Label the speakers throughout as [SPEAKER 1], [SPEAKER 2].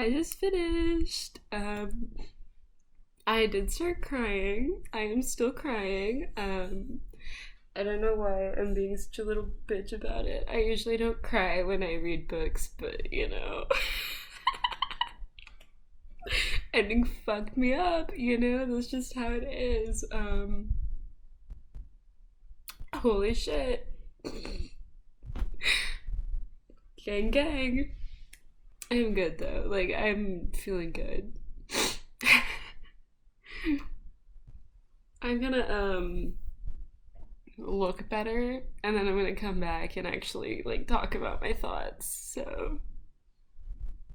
[SPEAKER 1] I just finished. I did start crying. I am still crying. I don't know why I'm being such a little bitch about it. I usually don't cry when I read books, but you know, ending fucked me up, you know, that's just how it is. Holy shit. Gang gang. I'm good though. Like, I'm feeling good. I'm gonna look better and then I'm gonna come back and actually like talk about my thoughts. So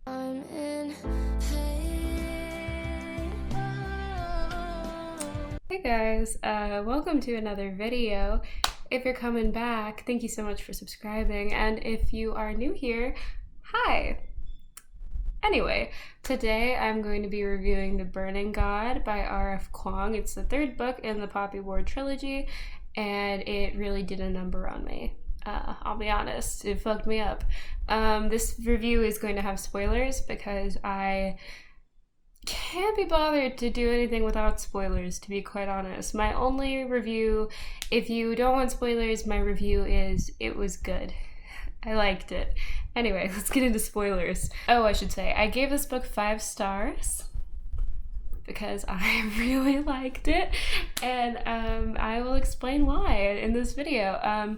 [SPEAKER 1] I'm in pain. Hey guys, welcome to another video. If you're coming back, thank you so much for subscribing, and if you are new here, hi! Anyway, today I'm going to be reviewing The Burning God by R.F. Kuang. It's the third book in the Poppy War trilogy, and it really did a number on me. I'll be honest, it fucked me up. This review is going to have spoilers because I can't be bothered to do anything without spoilers, to be quite honest. My only review, if you don't want spoilers, my review is it was good. I liked it. Anyway, let's get into spoilers. Oh, I should say, I gave this book 5 stars because I really liked it, and I will explain why in this video. I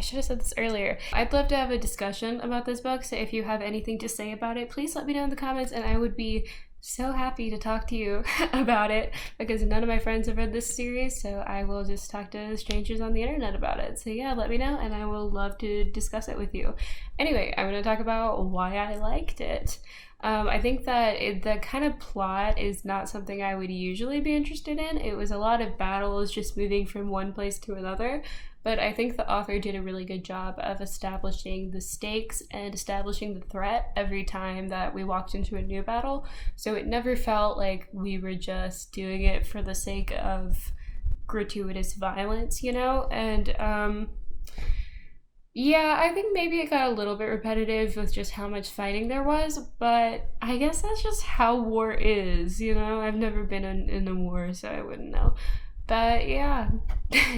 [SPEAKER 1] should have said this earlier. I'd love to have a discussion about this book, so if you have anything to say about it, please let me know in the comments, and I would be so happy to talk to you about it because none of my friends have read this series, so I will just talk to strangers on the internet about it. So yeah, let me know and I will love to discuss it with you. Anyway, I'm going to talk about why I liked it. I think that the kind of plot is not something I would usually be interested in. It was a lot of battles just moving from one place to another, but I think the author did a really good job of establishing the stakes and establishing the threat every time that we walked into a new battle, so it never felt like we were just doing it for the sake of gratuitous violence, you know? And yeah, I think maybe it got a little bit repetitive with just how much fighting there was, but I guess that's just how war is, you know? I've never been in a war, so I wouldn't know. But yeah,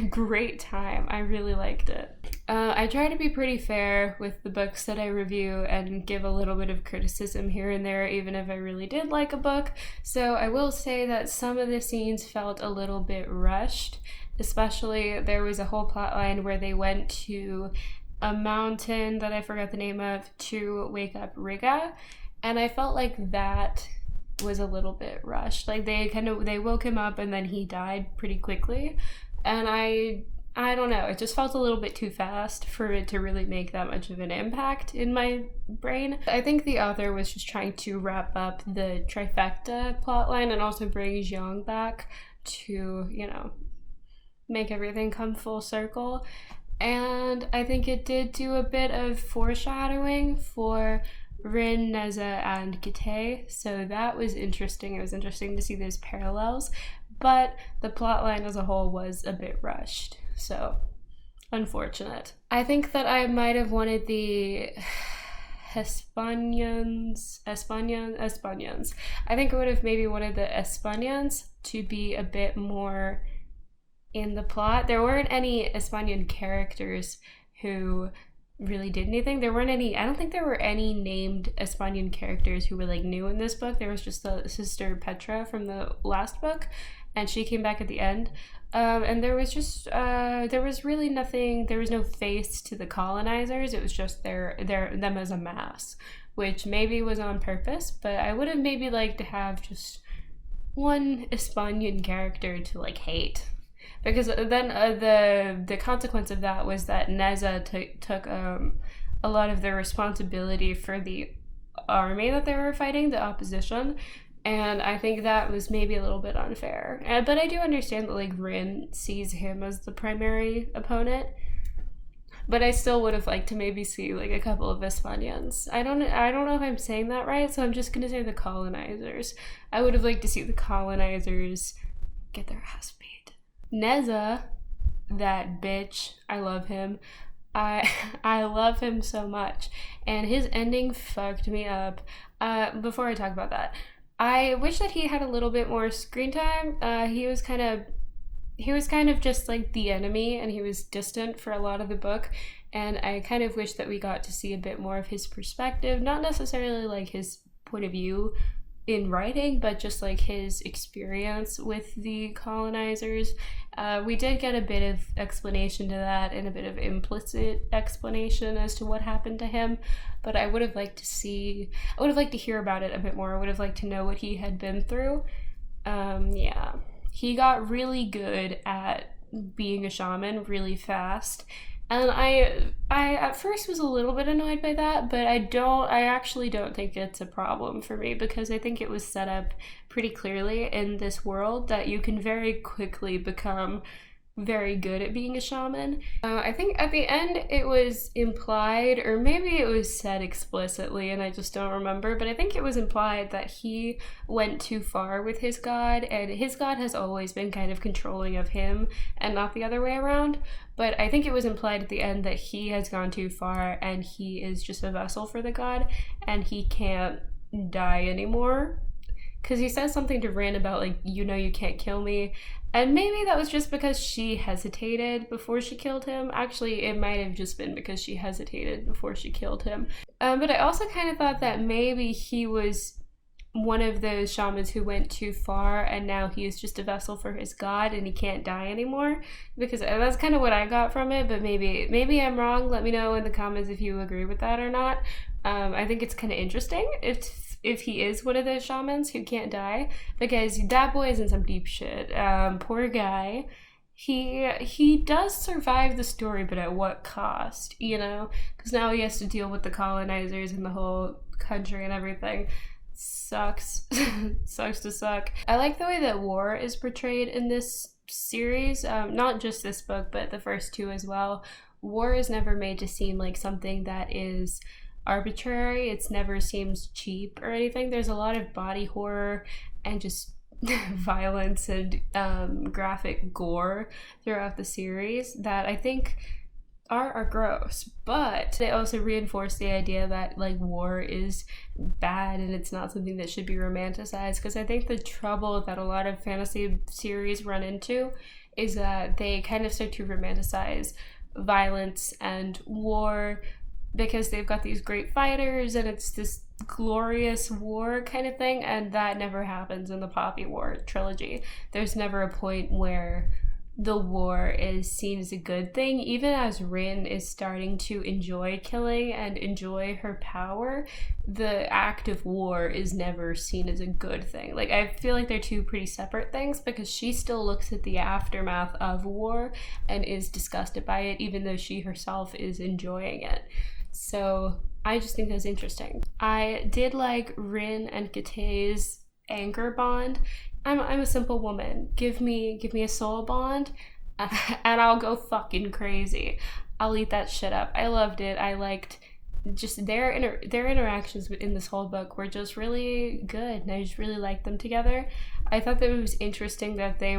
[SPEAKER 1] great time. I really liked it. I try to be pretty fair with the books that I review and give a little bit of criticism here and there, even if I really did like a book. So I will say that some of the scenes felt a little bit rushed, especially there was a whole plot line where they went to a mountain that I forgot the name of to wake up Riga, and I felt like that was a little bit rushed. Like they woke him up and then he died pretty quickly, and I don't know, it just felt a little bit too fast for it to really make that much of an impact in my brain. I think the author was just trying to wrap up the trifecta plotline and also bring Xiang back to, you know, make everything come full circle. And I think it did do a bit of foreshadowing for Rin, Neza, and Gite, so that was interesting. It was interesting to see those parallels, but the plotline as a whole was a bit rushed, so unfortunate. I think that I might have wanted the Espanians. I think I would have maybe wanted the Espanians to be a bit more in the plot. There weren't any Espanian characters who really did anything. There weren't any, I don't think there were any named Espanian characters who were like new in this book. There was just the sister Petra from the last book, and she came back at the end. And there was just, there was really nothing, there was no face to the colonizers. It was just them as a mass, which maybe was on purpose, but I would have maybe liked to have just one Espanian character to like hate. Because then the consequence of that was that Neza took a lot of the responsibility for the army that they were fighting, the opposition, and I think that was maybe a little bit unfair. But I do understand that like Rin sees him as the primary opponent, but I still would have liked to maybe see like a couple of Espanians. I don't know if I'm saying that right, so I'm just gonna say the colonizers. I would have liked to see the colonizers get their ass beat. Neza, that bitch, I love him. I I love him so much, and his ending fucked me up. Before I talk about that, I wish that he had a little bit more screen time. He was kind of just like the enemy, and he was distant for a lot of the book, and I kind of wish that we got to see a bit more of his perspective, not necessarily like his point of view in writing, but just like his experience with the colonizers. We did get a bit of explanation to that and a bit of implicit explanation as to what happened to him, but I would have liked to hear about it a bit more. I would have liked to know what he had been through. Yeah. He got really good at being a shaman really fast. And I at first was a little bit annoyed by that, but I actually don't think it's a problem for me, because I think it was set up pretty clearly in this world that you can very quickly become very good at being a shaman. I think at the end it was implied, or maybe it was said explicitly and I just don't remember, but I think it was implied that he went too far with his god, and his god has always been kind of controlling of him and not the other way around. But I think it was implied at the end that he has gone too far and he is just a vessel for the god and he can't die anymore. Because he says something to Rin about, like, you can't kill me. And maybe that was just because she hesitated before she killed him. Actually, it might have just been because she hesitated before she killed him. But I also kind of thought that maybe he was one of those shamans who went too far and now he is just a vessel for his god and he can't die anymore, because that's kind of what I got from it. But maybe I'm wrong. Let me know in the comments if you agree with that or not. I think it's kind of interesting if he is one of those shamans who can't die, because that boy is in some deep shit. Poor guy. He does survive the story, but at what cost, because now he has to deal with the colonizers and the whole country and everything. Sucks. Sucks to suck. I like the way that war is portrayed in this series, not just this book but the first two as well. War is never made to seem like something that is arbitrary. It's never seems cheap or anything. There's a lot of body horror and just violence and graphic gore throughout the series that I think are gross, but they also reinforce the idea that like war is bad and it's not something that should be romanticized. Because I think the trouble that a lot of fantasy series run into is that they kind of start to romanticize violence and war because they've got these great fighters and it's this glorious war kind of thing, and that never happens in the Poppy War trilogy. There's never a point where the war is seen as a good thing. Even as Rin is starting to enjoy killing and enjoy her power, the act of war is never seen as a good thing. Like, I feel like they're two pretty separate things, because she still looks at the aftermath of war and is disgusted by it, even though she herself is enjoying it. So I just think that's interesting. I did like Rin and Kate's anger bond. I'm a simple woman. Give me a soul bond, and I'll go fucking crazy. I'll eat that shit up. I loved it. I liked just their interactions in this whole book were just really good, and I just really liked them together. I thought that it was interesting that they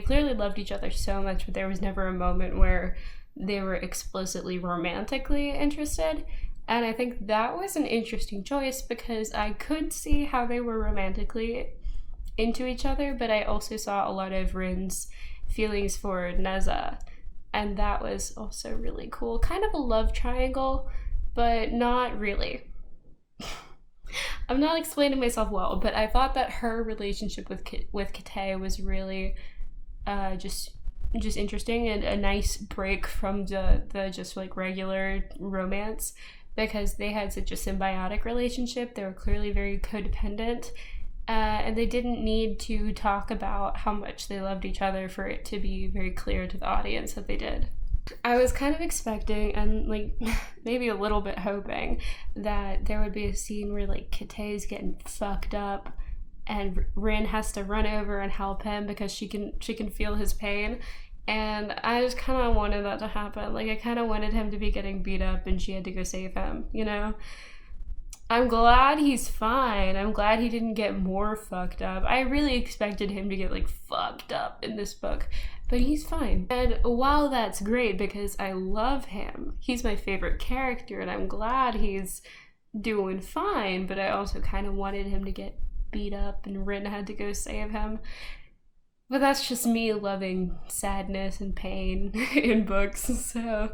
[SPEAKER 1] clearly loved each other so much, but there was never a moment where they were explicitly romantically interested. And I think that was an interesting choice, because I could see how they were romantically into each other, but I also saw a lot of Rin's feelings for Neza, and that was also really cool. Kind of a love triangle, but not really. I'm not explaining myself well, but I thought that her relationship with Kate was really just interesting and a nice break from the just like regular romance, because they had such a symbiotic relationship. They were clearly very codependent, and they didn't need to talk about how much they loved each other for it to be very clear to the audience that they did. I was kind of expecting, and like maybe a little bit hoping, that there would be a scene where like Kate's getting fucked up and Rin has to run over and help him because she can feel his pain. And I just kind of wanted that to happen. Like, I kind of wanted him to be getting beat up and she had to go save him, I'm glad he's fine. I'm glad he didn't get more fucked up. I really expected him to get like fucked up in this book, but he's fine. And while that's great because I love him, he's my favorite character and I'm glad he's doing fine, but I also kind of wanted him to get beat up and Rin had to go save him. But that's just me loving sadness and pain in books, so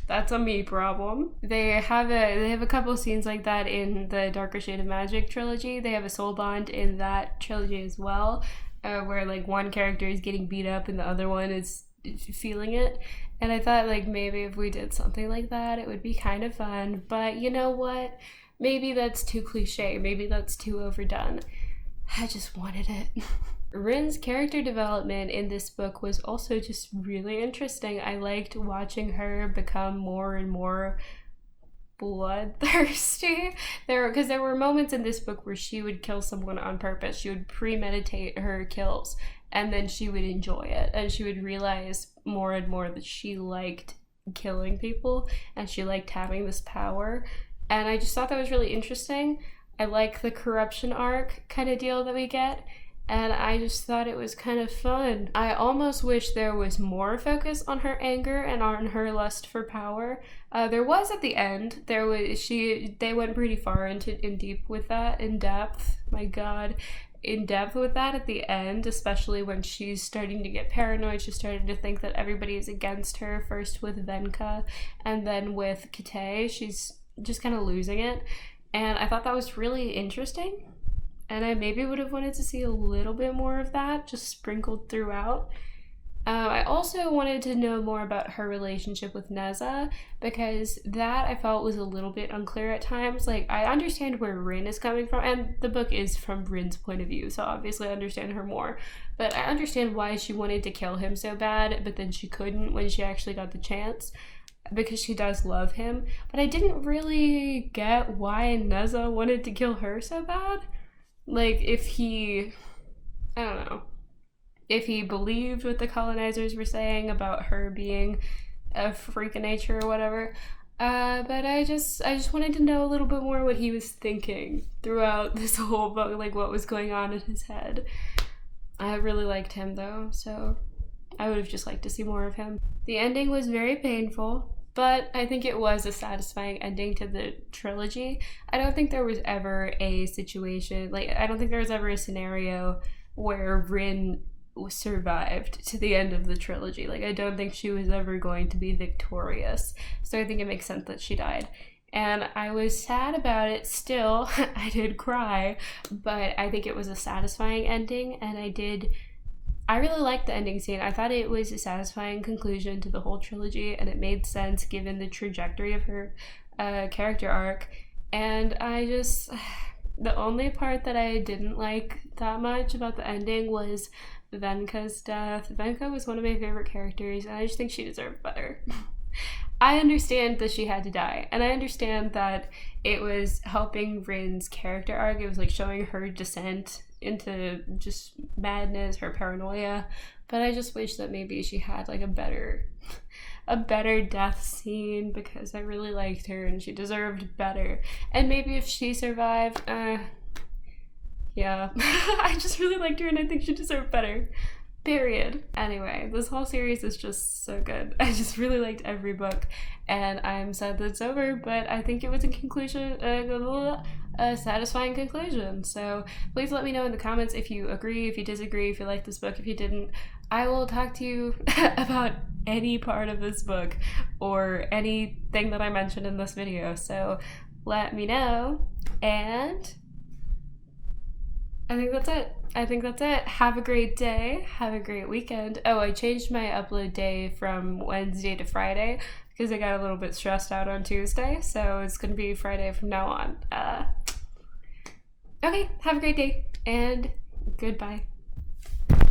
[SPEAKER 1] that's a me problem. They have a couple scenes like that in the Darker Shade of Magic trilogy. They have a soul bond in that trilogy as well, where like one character is getting beat up and the other one is feeling it. And I thought like maybe if we did something like that, it would be kind of fun. But you know what? Maybe that's too cliche. Maybe that's too overdone. I just wanted it. Rin's character development in this book was also just really interesting. I liked watching her become more and more bloodthirsty. Because there were moments in this book where she would kill someone on purpose. She would premeditate her kills and then she would enjoy it. And she would realize more and more that she liked killing people and she liked having this power. And I just thought that was really interesting. I like the corruption arc kind of deal that we get. And I just thought it was kind of fun. I almost wish there was more focus on her anger and on her lust for power. There was at the end. They went pretty far in depth with that at the end, especially when she's starting to get paranoid. She's starting to think that everybody is against her, first with Venka and then with Kate. She's just kind of losing it. And I thought that was really interesting. And I maybe would have wanted to see a little bit more of that, just sprinkled throughout. I also wanted to know more about her relationship with Neza, because that I felt was a little bit unclear at times. Like, I understand where Rin is coming from, and the book is from Rin's point of view, so obviously I understand her more. But I understand why she wanted to kill him so bad, but then she couldn't when she actually got the chance, because she does love him. But I didn't really get why Neza wanted to kill her so bad. Like, if he believed what the colonizers were saying about her being a freak of nature or whatever. But I just wanted to know a little bit more what he was thinking throughout this whole book, like what was going on in his head. I really liked him though, so I would have just liked to see more of him. The ending was very painful, but I think it was a satisfying ending to the trilogy. I don't think there was ever a situation, I don't think there was ever a scenario where Rin survived to the end of the trilogy. I don't think she was ever going to be victorious. So I think it makes sense that she died. And I was sad about it still. I did cry, but I think it was a satisfying ending, and I really liked the ending scene. I thought it was a satisfying conclusion to the whole trilogy, and it made sense given the trajectory of her character arc. And the only part that I didn't like that much about the ending was Venka's death. Venka was one of my favorite characters, and I just think she deserved better. I understand that she had to die, and I understand that it was helping Rin's character arc. It was showing her descent into just madness, her paranoia, but I just wish that maybe she had a better death scene, because I really liked her and she deserved better. And maybe if she survived, yeah. I just really liked her and I think she deserved better. Period. Anyway, this whole series is just so good. I just really liked every book, and I'm sad that it's over, but I think it was a satisfying conclusion. So please let me know in the comments if you agree, if you disagree, if you like this book, if you didn't. I will talk to you about any part of this book or anything that I mentioned in this video. So let me know, and I think that's it. Have a great day. Have a great weekend. Oh, I changed my upload day from Wednesday to Friday because I got a little bit stressed out on Tuesday. So it's going to be Friday from now on. Okay, have a great day and goodbye.